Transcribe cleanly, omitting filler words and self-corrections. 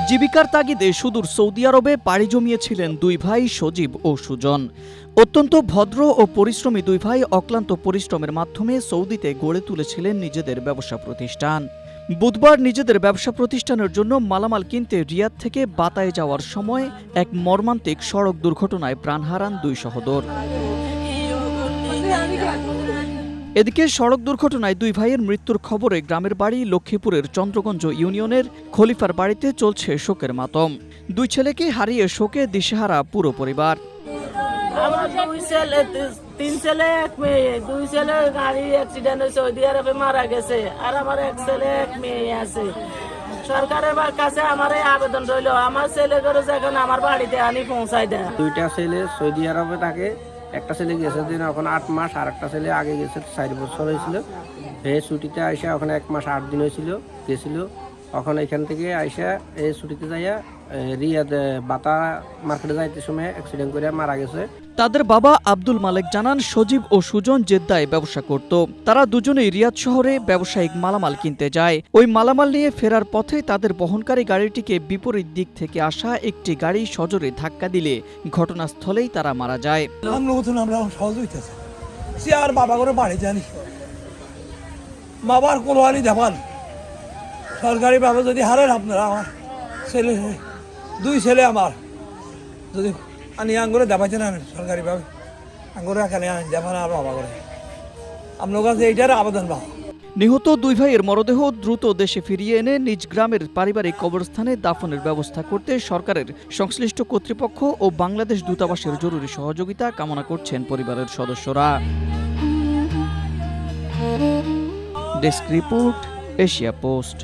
জীবিকার তাগিদে সুদূর সৌদি আরবে পাড়ি জমিয়েছিলেন দুই ভাই সজীব ও সুজন। অত্যন্ত ভদ্র ও পরিশ্রমী দুই ভাই অক্লান্ত পরিশ্রমের মাধ্যমে সৌদিতে গড়ে তুলেছিলেন নিজেদের ব্যবসা প্রতিষ্ঠান। বুধবার নিজেদের ব্যবসা প্রতিষ্ঠানের জন্য মালামাল কিনতে রিয়াদ থেকে বাতায় যাওয়ার সময় এক মর্মান্তিক সড়ক দুর্ঘটনায় প্রাণ হারান দুই সহোদর। এদিকে সড়ক দুর্ঘটনায় দুই ভাইয়ের মৃত্যুর খবরে গ্রামের বাড়ি লক্ষ্মীপুরের চন্দ্রগঞ্জ ইউনিয়নের খলিফার বাড়িতে চলছে শোকের মাতম। দুই ছেলেকে হারিয়ে শোকে দিশেহারা পুরো পরিবার। আমার তিন ছেলে এক মেয়ে, দুই ছেলে গাড়ি অ্যাক্সিডেন্ট হয়েছে, সৌদি আরবে মারা গেছে। আর আমার এক ছেলে এক মেয়ে আছে। সরকারের কাছে আমার এই আবেদন রইল, আমার ছেলেগুলো এখন আমার বাড়িতে আনি পৌঁছাই দেয়। দুইটা ছেলে সৌদি আরবে থাকে, একটা ছেলে গেছে দিন এখন 8 মাস, আর একটা ছেলে আগে গেছে 4 বছর হয়েছিল। এই ছুটিতে আইসা ওখানে 1 মাস 8 দিন হয়েছিল গেছিল। এখন এখান থেকে আইসা এই ছুটিতে যাইয়া রিয়াদ বাতা মার্কেটে যাইতে সময় অ্যাক্সিডেন্ট করে মারা গেছে। তাদের বাবা আব্দুল মালেক জানান, সজীব ও সুজন জেদ্দায় ব্যবসা করত। তারা দুজনেই রিয়াদ শহরে ব্যবসায়িক মালামাল কিনতে যায়। ওই মালামাল নিয়ে ফেরার পথে তাদের বহনকারী গাড়িটিকে বিপরীত দিক থেকে আসা একটি গাড়ি সজোরে ধাক্কা দিলে ঘটনাস্থলেই তারা মারা যায়। আর বাবা করে বাড়ি জানি বাবার কোনো আলি দেখান সরকারি ভাবে যদি হারেন আপনারা, আমার ছেলে দুই ছেলে আমার যদি আনি আঙ্গুরে দেখাচ্ছেন আনেন সরকারি ভাবে আঙ্গুরে এখানে আনেন দেখান আর বাবা করে আপনার কাছে এইটার আবেদন বা। নিহত দুই ভাইয়ের মরদেহ দ্রুত দেশে ফিরিয়ে এনে নিজ গ্রামের পারিবারিক কবরস্থানে দাফনের ব্যবস্থা করতে সরকারের সংশ্লিষ্ট কর্তৃপক্ষ ও বাংলাদেশ দূতাবাসের জরুরি সহযোগিতা কামনা করছেন পরিবারের সদস্যরা। Desk report, Asia post.